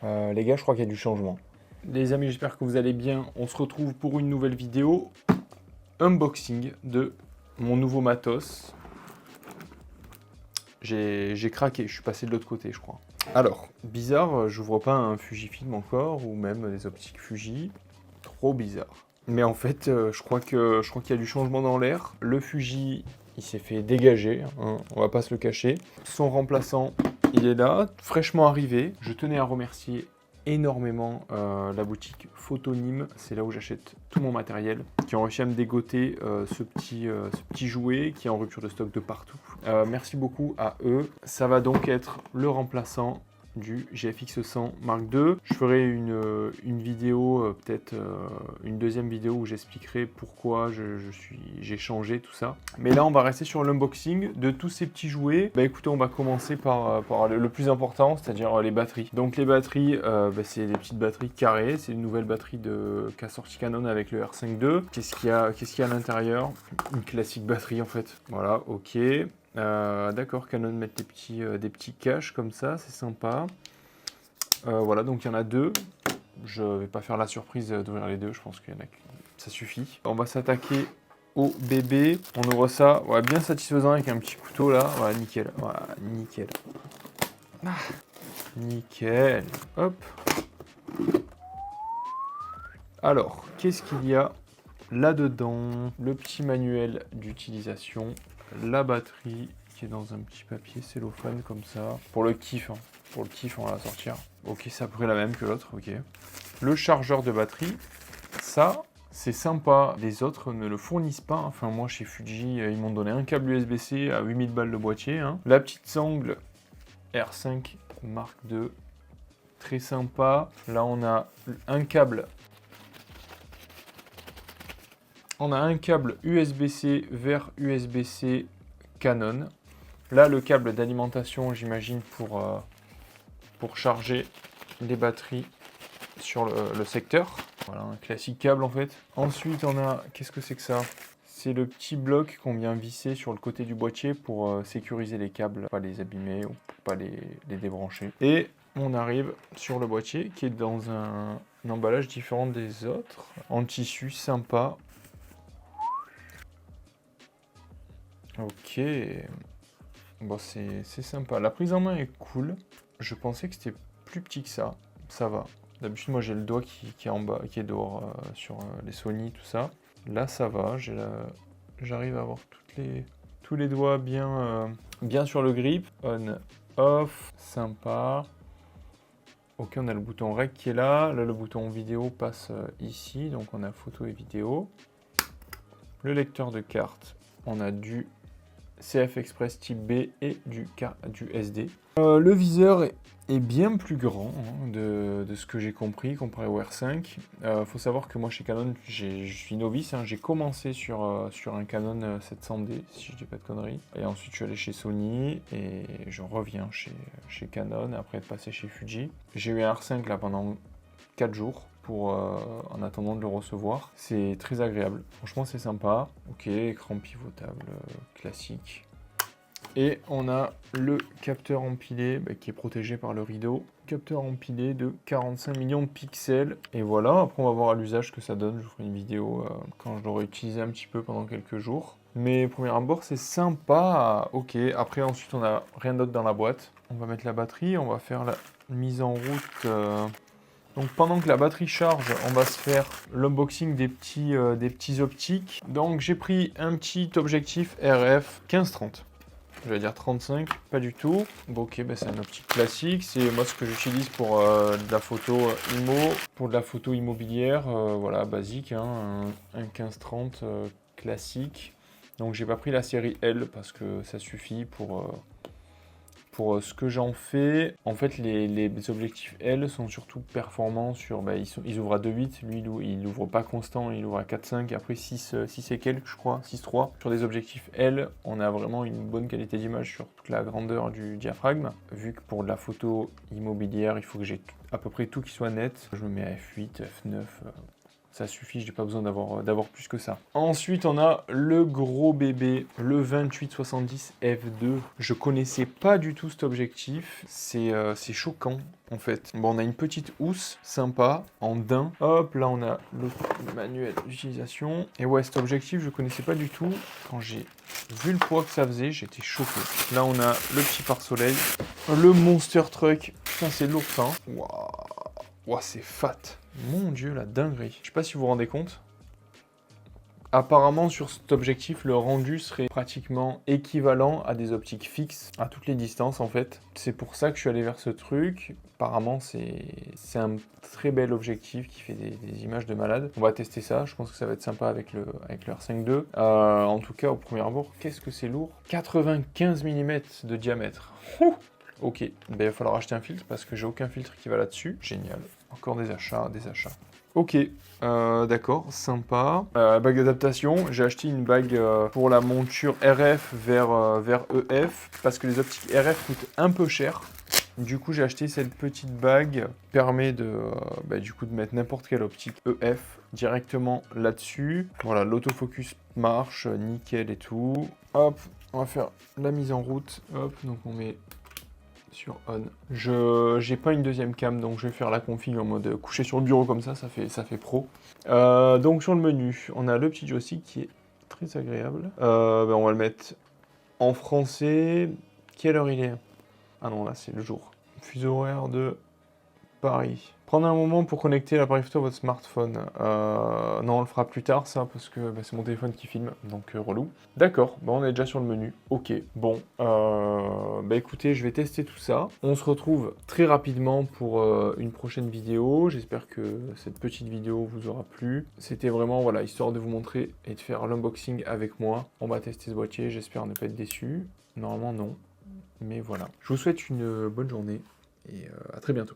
Les gars, je crois qu'il y a du changement. Les amis, j'espère que vous allez bien. On se retrouve pour une nouvelle vidéo. Unboxing de mon nouveau matos. J'ai craqué, je suis passé de l'autre côté, je crois. Alors, bizarre, je vois pas un Fujifilm encore, ou même des optiques Fuji. Trop bizarre. Mais en fait, je crois qu'il y a du changement dans l'air. Le Fuji, il s'est fait dégager, hein, on va pas se le cacher. Son remplaçant, il est là, fraîchement arrivé. Je tenais à remercier énormément la boutique Photonyme, c'est là où j'achète tout mon matériel, qui ont réussi à me dégoter ce petit jouet qui est en rupture de stock de partout. Merci beaucoup à eux. Ça va donc être le remplaçant du GFX 100 Mark II. Je ferai une vidéo, peut-être une deuxième vidéo où j'expliquerai pourquoi j'ai changé tout ça. Mais là, on va rester sur l'unboxing de tous ces petits jouets. Bah écoutez, on va commencer par le plus important, c'est-à-dire les batteries. Donc les batteries, c'est des petites batteries carrées. C'est une nouvelle batterie qu'a sorti Canon avec le R5 II. Qu'est-ce qu'il y a à l'intérieur? Une classique batterie en fait. Voilà, ok. D'accord, Canon met des petits caches comme ça, c'est sympa. Voilà, donc il y en a deux. Je vais pas faire la surprise d'ouvrir les deux, je pense que ça suffit. On va s'attaquer au bébé. On ouvre ça, ouais, bien satisfaisant avec un petit couteau là. Voilà, nickel. Voilà, nickel. Ah, nickel. Hop. Alors, qu'est-ce qu'il y a là-dedans? Le petit manuel d'utilisation. La batterie qui est dans un petit papier cellophane comme ça. Pour le kiff, hein. Pour le kiff, on va la sortir. Ok, c'est à peu près la même que l'autre, ok. Le chargeur de batterie, ça, c'est sympa. Les autres ne le fournissent pas. Enfin, moi, chez Fuji, ils m'ont donné un câble USB-C à 8000 balles le boîtier. Hein. La petite sangle R5 Mark II, très sympa. Là, on a un câble. On a un câble USB-C vers USB-C Canon. Là, le câble d'alimentation, j'imagine, pour charger les batteries sur le secteur. Voilà, un classique câble en fait. Ensuite, on a... Qu'est-ce que c'est que ça? C'est le petit bloc qu'on vient visser sur le côté du boîtier pour sécuriser les câbles, pas les abîmer ou pas les débrancher. Et on arrive sur le boîtier qui est dans un emballage différent des autres. En tissu, sympa. Ok, bon c'est sympa. La prise en main est cool. Je pensais que c'était plus petit que ça. Ça va. D'habitude moi j'ai le doigt qui est en bas, qui est dehors sur les Sony, tout ça. Là ça va. J'arrive à avoir tous les doigts bien sur le grip. On, off, sympa. Ok, on a le bouton rec qui est là. Là le bouton vidéo passe ici. Donc on a photo et vidéo. Le lecteur de carte. On a du CF Express type B et du SD. Le viseur est bien plus grand hein, de ce que j'ai compris comparé au R5. Faut savoir que moi chez Canon, je suis novice. Hein, j'ai commencé sur un Canon 700D, si je dis pas de conneries. Et ensuite je suis allé chez Sony et je reviens chez Canon après être passé chez Fuji. J'ai eu un R5 là pendant 4 jours. En attendant de le recevoir. C'est très agréable. Franchement, c'est sympa. Ok, écran pivotable classique. Et on a le capteur empilé qui est protégé par le rideau. Capteur empilé de 45 millions de pixels. Et voilà, après on va voir à l'usage ce que ça donne. Je vous ferai une vidéo quand je l'aurai utilisé un petit peu pendant quelques jours. Mais premier abord, c'est sympa. Ok, après ensuite on n'a rien d'autre dans la boîte. On va mettre la batterie, on va faire la mise en route... Donc pendant que la batterie charge, on va se faire l'unboxing des petits optiques. Donc j'ai pris un petit objectif RF 15-30. Je vais dire 35, pas du tout. Bon, ok, c'est un optique classique. C'est moi ce que j'utilise pour de la photo pour de la photo immobilière, voilà, basique, hein, un 15-30 classique. Donc j'ai pas pris la série L parce que ça suffit pour ce que j'en fais. En fait, les objectifs L sont surtout performants sur... ils ouvrent à 2.8, lui il n'ouvre pas constant, il ouvre à 4.5, après 6 et quelques, je crois, 6.3. Sur des objectifs L, on a vraiment une bonne qualité d'image sur toute la grandeur du diaphragme. Vu que pour de la photo immobilière, il faut que j'ai à peu près tout qui soit net. Je me mets à f8, f9, Ça suffit, j'ai pas besoin d'avoir plus que ça. Ensuite, on a le gros bébé, le 2870 F2. Je connaissais pas du tout cet objectif. C'est choquant, en fait. Bon, on a une petite housse sympa, en daim. Hop, là, on a le manuel d'utilisation. Et ouais, cet objectif, je connaissais pas du tout. Quand j'ai vu le poids que ça faisait, j'étais choqué. Là, on a le petit pare-soleil. Le Monster Truck. Putain, c'est lourd, ça. Hein. Waouh. Wow, c'est fat. Mon Dieu, la dinguerie. Je sais pas si vous vous rendez compte. Apparemment, sur cet objectif, le rendu serait pratiquement équivalent à des optiques fixes, à toutes les distances en fait. C'est pour ça que je suis allé vers ce truc. Apparemment, c'est un très bel objectif qui fait des images de malade. On va tester ça, je pense que ça va être sympa avec le R5 II. En tout cas, au premier abord, qu'est-ce que c'est lourd. 95 mm de diamètre. Ouh. Ok, ben, il va falloir acheter un filtre parce que j'ai aucun filtre qui va là-dessus. Génial. Encore des achats, des achats. Ok, d'accord, sympa. Bague d'adaptation, j'ai acheté une bague pour la monture RF vers EF parce que les optiques RF coûtent un peu cher. Du coup, j'ai acheté cette petite bague qui permet de mettre n'importe quelle optique EF directement là-dessus. Voilà, l'autofocus marche, nickel et tout. Hop, on va faire la mise en route. Hop, donc on met sur on. J'ai pas une deuxième cam, donc je vais faire la config en mode coucher sur le bureau comme ça fait pro. Donc sur le menu, on a le petit joystick qui est très agréable. On va le mettre en français. Quelle heure il est? Ah non, là c'est le jour. Fuseau horaire de Paris. Prendre un moment pour connecter l'appareil photo à votre smartphone. Non, on le fera plus tard, ça, parce que c'est mon téléphone qui filme, donc relou. D'accord, bon, on est déjà sur le menu. Ok, bon. Écoutez, je vais tester tout ça. On se retrouve très rapidement pour une prochaine vidéo. J'espère que cette petite vidéo vous aura plu. C'était vraiment, voilà, histoire de vous montrer et de faire l'unboxing avec moi. On va tester ce boîtier, j'espère ne pas être déçu. Normalement, non. Mais voilà. Je vous souhaite une bonne journée et à très bientôt.